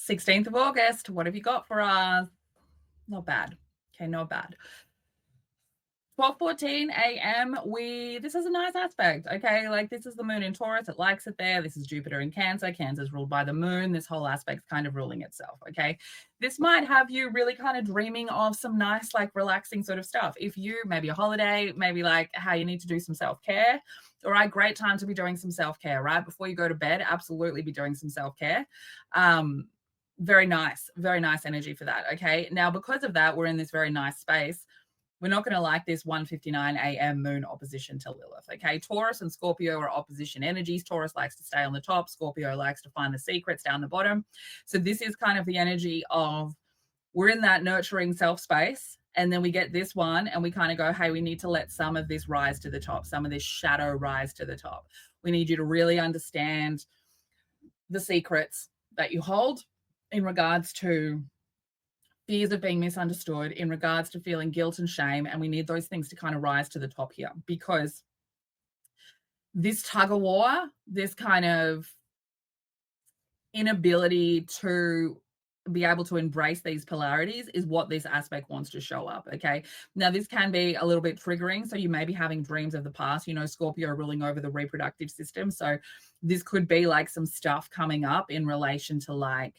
16th of August. What have you got for us? Not bad. Okay, not bad. 12:14 a.m. This is a nice aspect. Okay, like this is the moon in Taurus. It likes it there. This is Jupiter in Cancer. Cancer is ruled by the moon. This whole aspect's kind of ruling itself. Okay, this might have you really kind of dreaming of some nice, like relaxing sort of stuff. If you maybe a holiday, maybe like how you need to do some self-care. All right, great time to be doing some self-care. Right before you go to bed, absolutely be doing some self-care. Very nice energy for that. Okay, now because of that, we're in this very nice space. We're not going to like this 1:59 a.m. moon opposition to Lilith. Okay, Taurus and Scorpio are opposition energies. Taurus likes to stay on the top. Scorpio likes to find the secrets down the bottom. So this is kind of the energy of we're in that nurturing self space. And then we get this one and we kind of go, hey, we need to let some of this rise to the top, some of this shadow rise to the top. We need you to really understand the secrets that you hold in regards to fears of being misunderstood, in regards to feeling guilt and shame. And we need those things to kind of rise to the top here, because this tug of war, this kind of inability to be able to embrace these polarities is what this aspect wants to show up. Okay, now this can be a little bit triggering, so you may be having dreams of the past. You know, Scorpio ruling over the reproductive system, so this could be like some stuff coming up in relation to like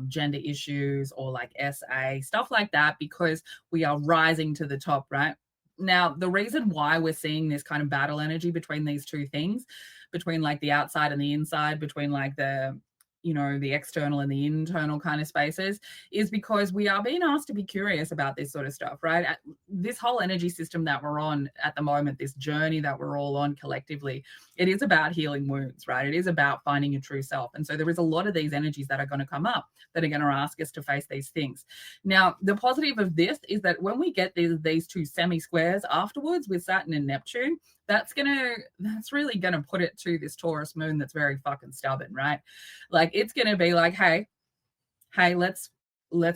gender issues or like SA, stuff like that, because we are rising to the top, right? Now, the reason why we're seeing this kind of battle energy between these two things, between like the outside and the inside, between like the, you know, the external and the internal kind of spaces, is because we are being asked to be curious about this sort of stuff, right? This whole energy system that we're on at the moment, this journey that we're all on collectively, it is about healing wounds, right? It is about finding your true self. And so there is a lot of these energies that are going to come up that are going to ask us to face these things. Now, the positive of this is that when we get these two semi-squares afterwards with Saturn and Neptune, that's really gonna put it to this Taurus moon that's very fucking stubborn, right? Like it's gonna be like, hey, let's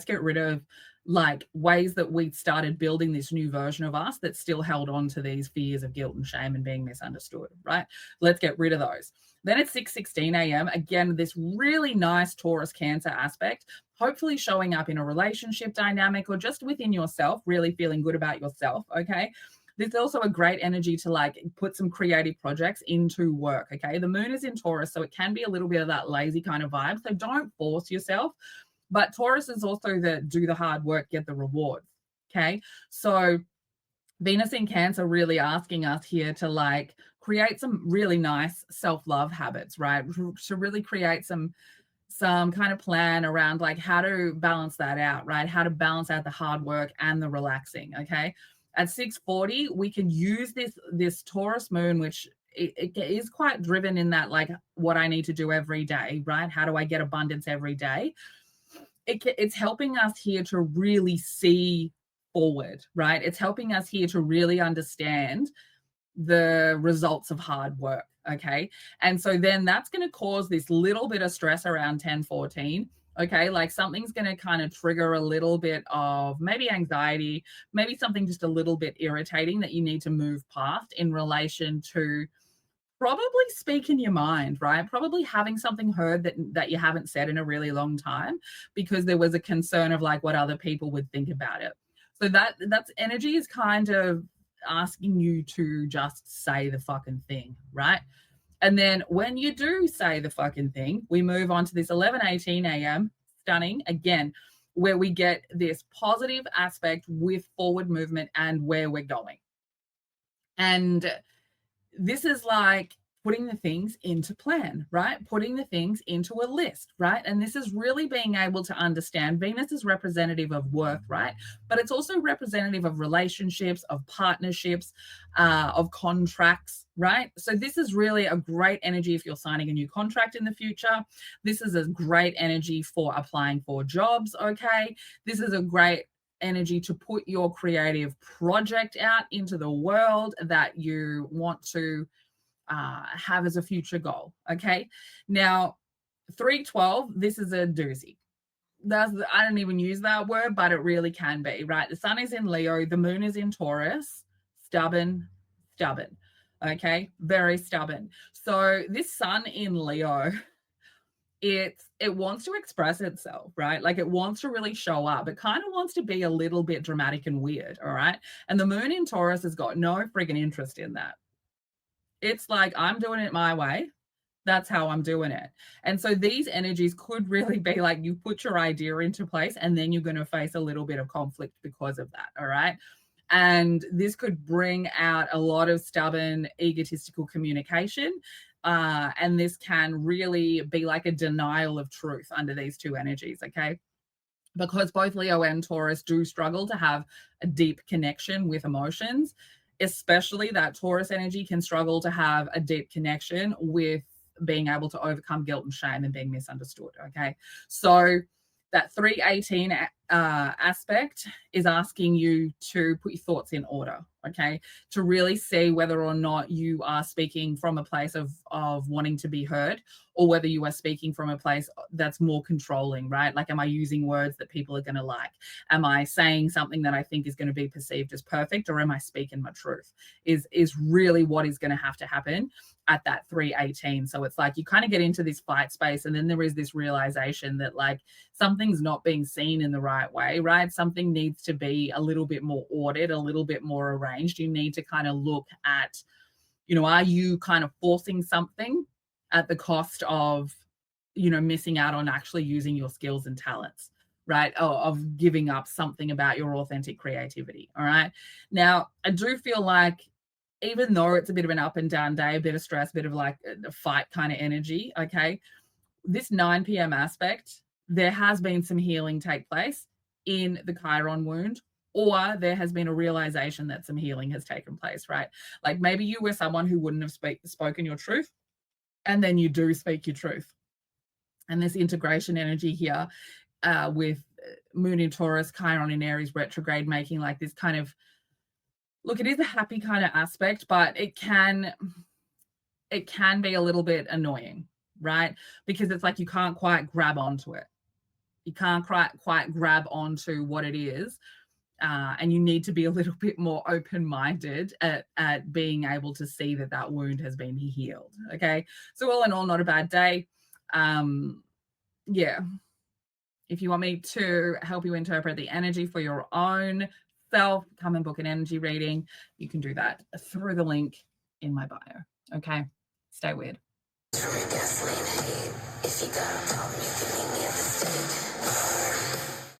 get rid of like ways that we started building this new version of us that still held on to these fears of guilt and shame and being misunderstood, right? Let's get rid of those. Then at 6:16 a.m., again, this really nice Taurus Cancer aspect, hopefully showing up in a relationship dynamic or just within yourself, really feeling good about yourself, okay? There's also a great energy to like put some creative projects into work, okay? The moon is in Taurus, so it can be a little bit of that lazy kind of vibe. So don't force yourself. But Taurus is also the do the hard work, get the rewards, okay? So Venus in Cancer really asking us here to like create some really nice self-love habits, right? To really create some kind of plan around like how to balance that out, right? How to balance out the hard work and the relaxing, okay? At 6:40, we can use this Taurus moon, which it is quite driven in that like what I need to do every day, right? How do I get abundance every day? It's helping us here to really see forward, right? It's helping us here to really understand the results of hard work, okay? And so then that's going to cause this little bit of stress around 10:14. Okay, like something's going to kind of trigger a little bit of maybe anxiety, maybe something just a little bit irritating that you need to move past in relation to probably speaking your mind, right? Probably having something heard that you haven't said in a really long time because there was a concern of like what other people would think about it. So that's energy is kind of asking you to just say the fucking thing, right? And then when you do say the fucking thing, we move on to this 11:18 a.m. stunning again, where we get this positive aspect with forward movement and where we're going. And this is like putting the things into plan, right? Putting the things into a list, right? And this is really being able to understand Venus is representative of work, right? But it's also representative of relationships, of partnerships, of contracts, right? So this is really a great energy if you're signing a new contract in the future. This is a great energy for applying for jobs, okay? This is a great energy to put your creative project out into the world that you want to have as a future goal. Okay. Now, 3:12, this is a doozy. I don't even use that word, but it really can be, right? The sun is in Leo, the moon is in Taurus, stubborn. Okay. Very stubborn. So this sun in Leo it wants to express itself, right? Like it wants to really show up. It kind of wants to be a little bit dramatic and weird, all right? And the moon in Taurus has got no friggin' interest in that. It's like, I'm doing it my way. That's how I'm doing it. And so these energies could really be like you put your idea into place and then you're going to face a little bit of conflict because of that. All right. And this could bring out a lot of stubborn, egotistical communication. And this can really be like a denial of truth under these two energies. Okay. Because both Leo and Taurus do struggle to have a deep connection with emotions, especially that Taurus energy can struggle to have a deep connection with being able to overcome guilt and shame and being misunderstood. Okay. So that 318 aspect is asking you to put your thoughts in order, okay, to really see whether or not you are speaking from a place of wanting to be heard, or whether you are speaking from a place that's more controlling, right? Like, am I using words that people are going to like? Am I saying something that I think is going to be perceived as perfect, or am I speaking my truth? Is really what is going to have to happen at that 318. So it's like you kind of get into this fight space, and then there is this realization that like something's not being seen in the right way, right? Something needs to be a little bit more ordered, a little bit more arranged. You need to kind of look at, you know, are you kind of forcing something at the cost of, you know, missing out on actually using your skills and talents, right? Of giving up something about your authentic creativity. All right. Now, I do feel like even though it's a bit of an up and down day, a bit of stress, a bit of like a fight kind of energy, okay, this 9 p.m. aspect, there has been some healing take place in the Chiron wound, or there has been a realization that some healing has taken place, right? Like maybe you were someone who wouldn't have spoken your truth, and then you do speak your truth. And this integration energy here with Moon in Taurus, Chiron in Aries retrograde, making like this kind of, look, it is a happy kind of aspect, but it can be a little bit annoying, right? Because it's like you can't quite grab onto it. You can't quite grab onto what it is. And you need to be a little bit more open-minded at being able to see that that wound has been healed. Okay. So all in all, not a bad day. Yeah. If you want me to help you interpret the energy for your own self, come and book an energy reading. You can do that through the link in my bio. Okay. Stay weird.